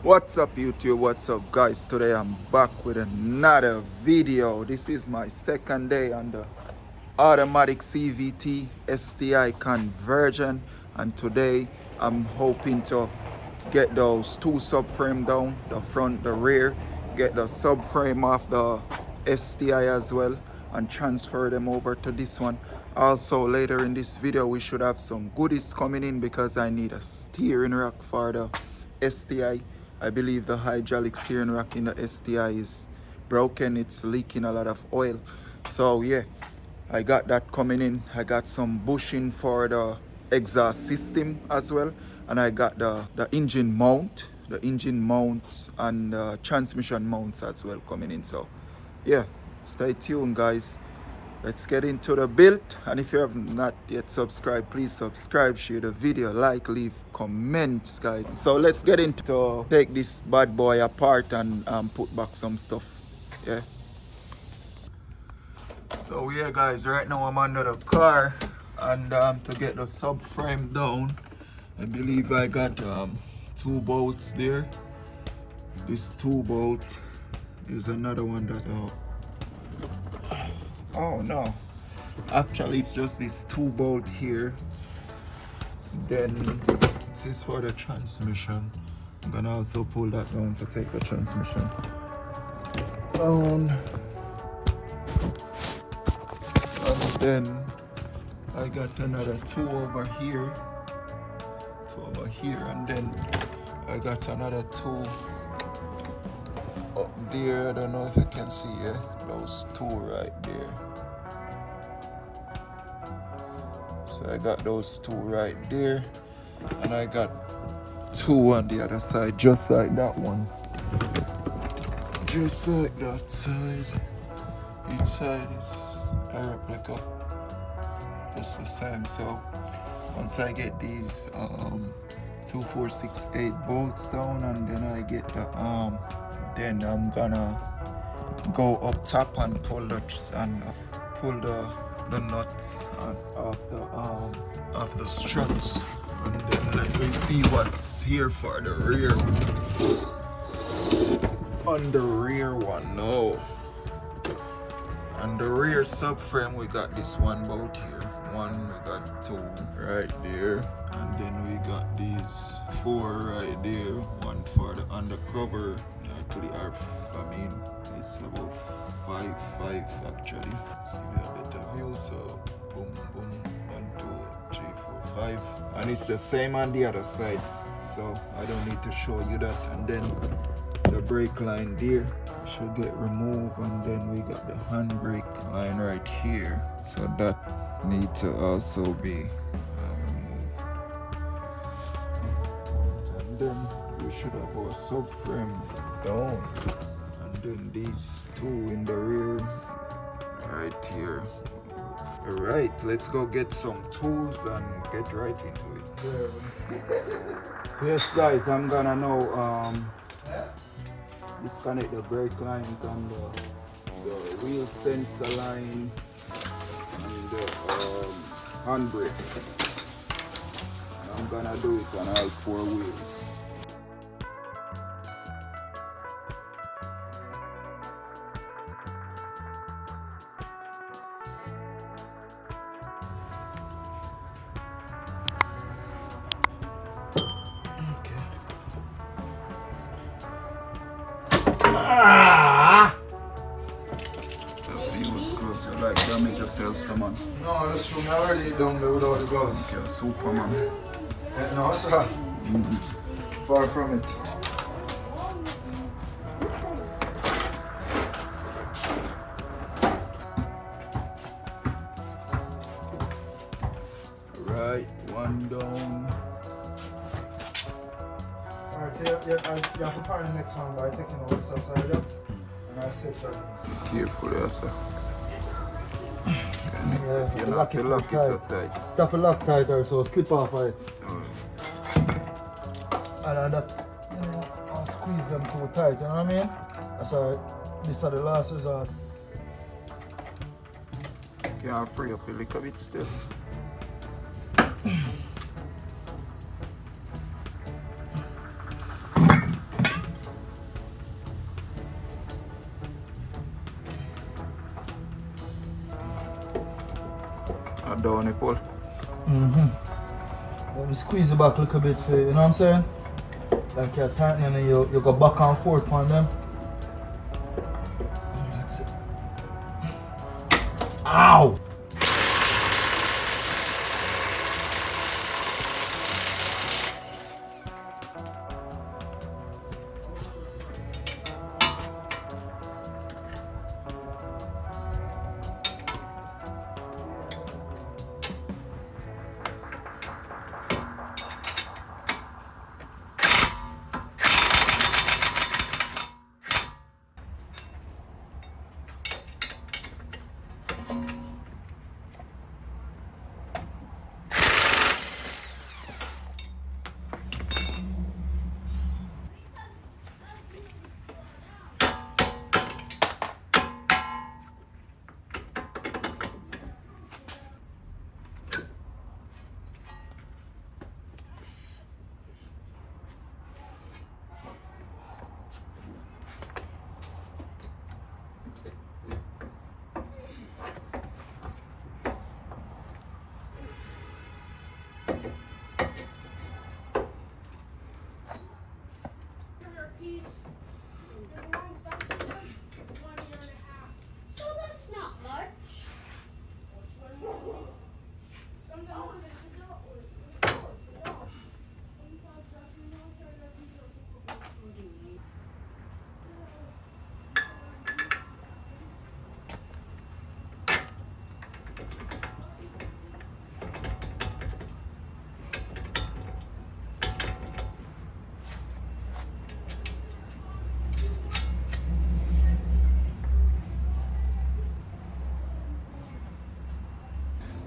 What's up YouTube, what's up guys? Today I'm back with another video. This is my second day on the automatic CVT STI conversion, and today I'm hoping to get those two subframe down, the front, the rear, get the subframe off the STI as well and transfer them over to this one. Also later in this video we should have some goodies coming in because I need a steering rack for the STI. I believe the hydraulic steering rack in the STI is broken, it's leaking a lot of oil. So yeah, I got that coming in. I got some bushing for the exhaust system as well, and I got the engine mounts and the transmission mounts as well coming in. So yeah, stay tuned guys. Let's get into the build, and if you have not yet subscribed, please subscribe, share the video, like, leave comments guys. So let's get into take this bad boy apart and put back some stuff. Yeah, so yeah guys, right now I'm under the car, and to get the subframe down, I believe I got two bolts there. This 2 bolt is another one that oh no, actually it's just this 2 bolt here. Then this is for the transmission. I'm gonna also pull that down to take the transmission down. And then I got another 2 over here, and then I got another 2 up there. I don't know if you can see those 2 right there. So I got those 2 right there, and I got 2 on the other side, just like that one. Just like that side. Each side is a replica. Just the same. So once I get these 2, 4, 6, 8 bolts down, and then I get the then I'm gonna go up top and pull the nuts off the struts, and then let me see what's here for the rear. On the rear one, no. On the rear subframe we got this 1 bolt here. 1, we got 2 right there, and then we got these 4 right there. 1 for the undercover. Actually, it's about 5 actually. Let's give you a better view. So boom, boom, 1, 2, 3, 4, 5, and it's the same on the other side. So I don't need to show you that. And then the brake line there should get removed, and then we got the handbrake line right here. So that need to also be removed. And then we should have our subframe down, and then these 2 in the rear right here. Alright, let's go get some tools and get right into it. So yes guys, I'm gonna now disconnect the brake lines and the wheel sensor line and the handbrake. I'm gonna do it on all 4 wheels. Like damage yourself, someone. No, that's true. I already done without the gloves. You're Superman. No, sir. Far from it. Right, 1 down. Alright, so you have to find the next one by taking over this side up. And I said that. Carefully, yes, sir. Yeah, so you lock it so tight. You have to lock tighter so slip off of it. And that, I'll squeeze them too tight, you know what I mean? That's why this is the last resort. Can I free up a little bit still? down the pull. Let me squeeze it back a little bit for you, know what I'm saying? Like you're tightening and you go back and forth on them. That's it. Ow!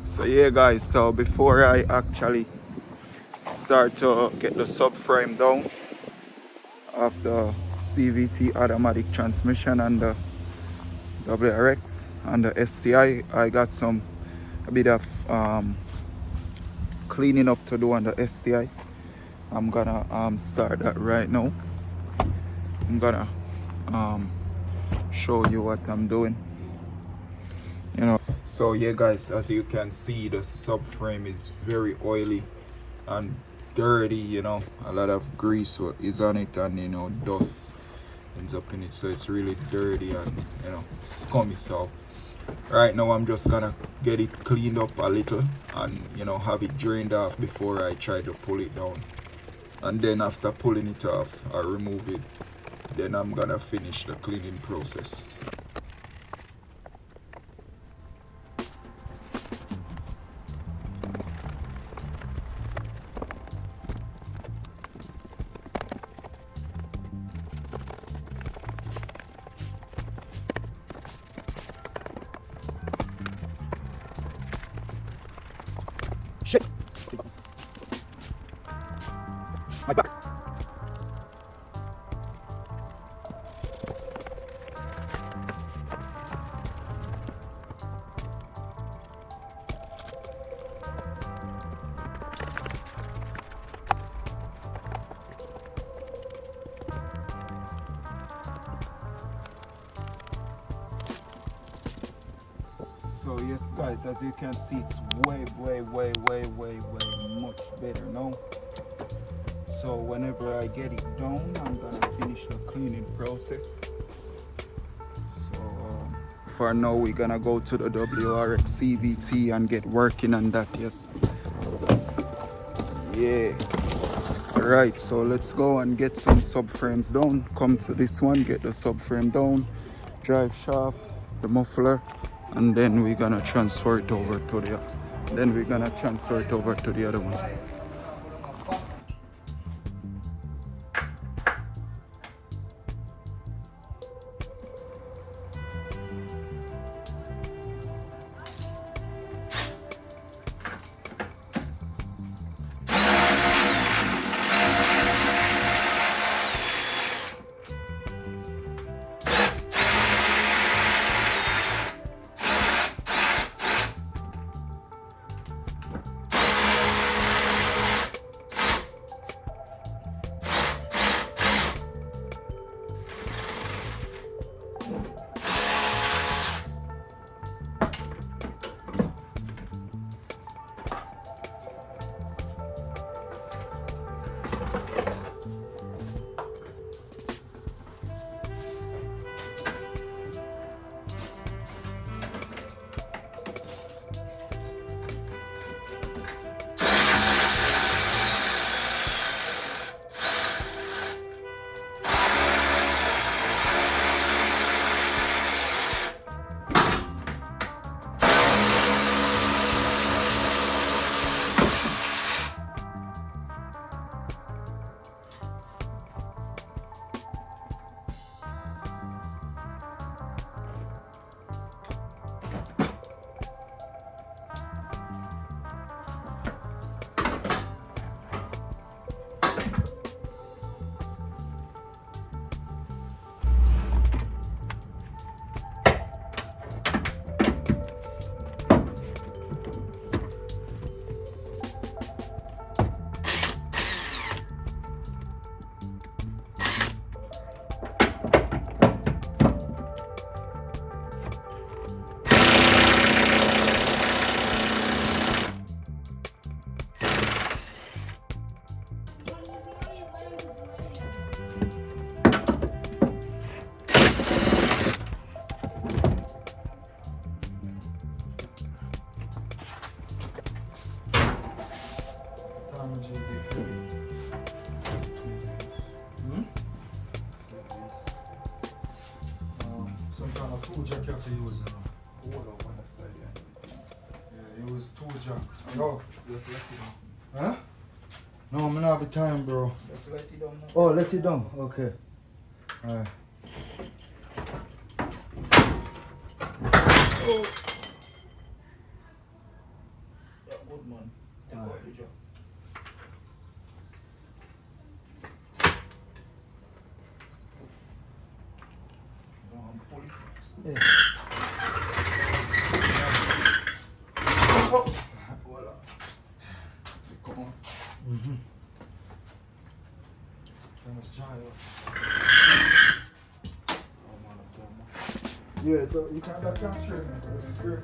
So yeah guys, so before I actually start to get the subframe down of the CVT automatic transmission and the WRX and the STI, I got a bit of cleaning up to do on the STI. I'm gonna start that right now. I'm gonna show you what I'm doing, you know. So yeah guys, as you can see, the subframe is very oily and dirty, you know. A lot of grease is on it, and you know, dust ends up in it, so it's really dirty and, you know, scummy. So right now I'm just gonna get it cleaned up a little and, you know, have it drained off before I try to pull it down. And then after pulling it off, I remove it, then I'm gonna finish the cleaning process. Shit! My back! So yes guys, as you can see, it's way much better now. So whenever I get it down, I'm gonna finish the cleaning process. So for now we're gonna go to the WRX CVT and get working on that. Yes, yeah. Alright, so let's go and get some subframes down. Come to this one, get the subframe down, drive shaft, the muffler, and then we're gonna transfer it over to the other one. two jack you have to use, you know. Hold up on the side, Yeah, use two jack. Yo. Just let it down. Huh? No, I'm not have the time, bro. Just let it down now. Oh, let it down. Okay. Alright. Oh. Yeah, good man. Take out the jack. Pull it. Yeah. Oh. Voila. Come on. Mm-hmm. Let's try it. Oh man, I'm Yeah, so you can't that can straighten it. It's straight.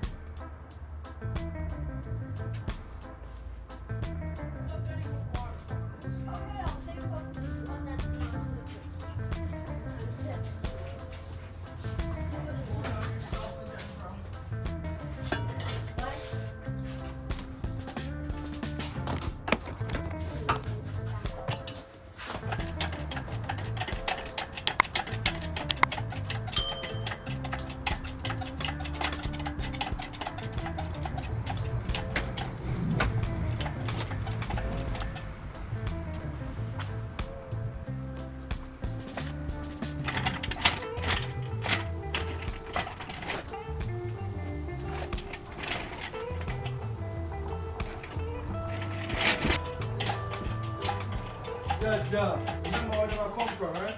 Yeah. You know where I come from, right?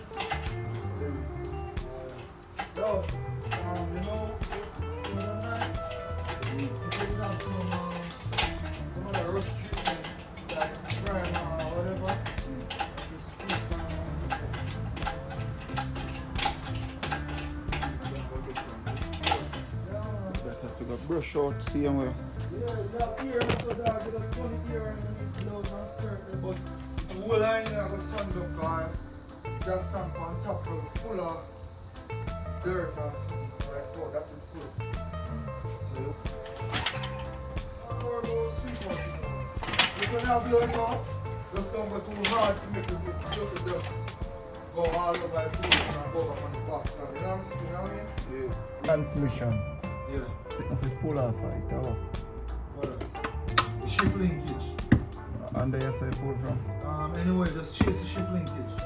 Yo, you know nice. You can have some of the roast treatment, like prime or whatever. Just put better figure brush out, see him where. yeah, you have ears, so that you just put it here and blows and skirt, but the whole line here was sun up and just stamp on top of full of dirt and something like that. That is full. So, more about sweet out, you know. This one now blow it off, just don't go too hard to make it just go all over the place and go up on the box. And, you know what I'm saying? You know what I mean? Yeah. Transmission. Yeah. See if it pull off it, or What the shift linkage. and there you say pull from. Anyway, just chase the shift linkage.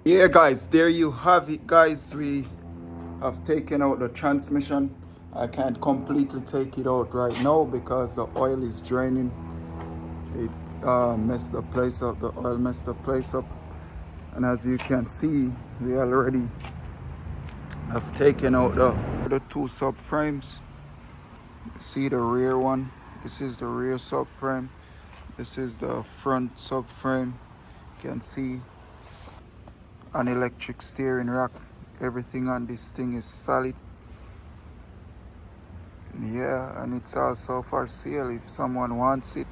Yeah guys, there you have it guys. We have taken out the transmission. I can't completely take it out right now because the oil is draining. It messed the place up. The oil messed the place up, and as you can see, we already have taken out the two subframes. You see the rear one. This is the rear subframe. This is the front subframe. You can see an electric steering rack Everything on this thing is solid. Yeah, and it's also for sale. If someone wants it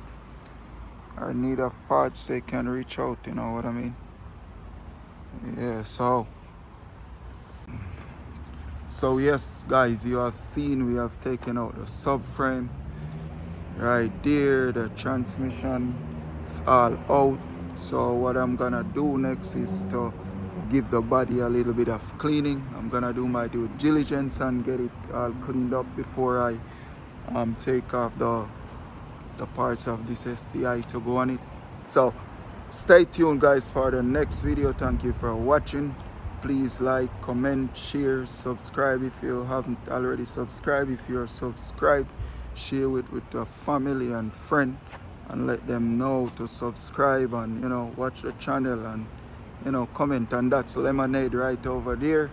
or need of parts, they can reach out, you know what I mean? Yeah, so yes guys, you have seen we have taken out the subframe right there, the transmission, it's all out. So what I'm gonna do next is to give the body a little bit of cleaning. I'm gonna do my due diligence and get it all cleaned up before I take off the parts of this STI to go on it. So stay tuned guys for the next video. Thank you for watching. Please like, comment, share, subscribe if you haven't already subscribed. If you're subscribed, share with the family and friend and let them know to subscribe and, you know, watch the channel and, you know, comment. And that's Lemonade right over there.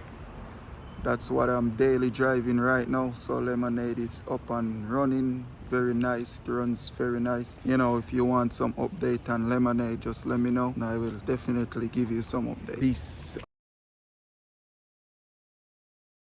That's what I'm daily driving right now. So Lemonade is up and running, very nice. It runs very nice. You know, if you want some update on Lemonade, just let me know and I will definitely give you some update. Peace.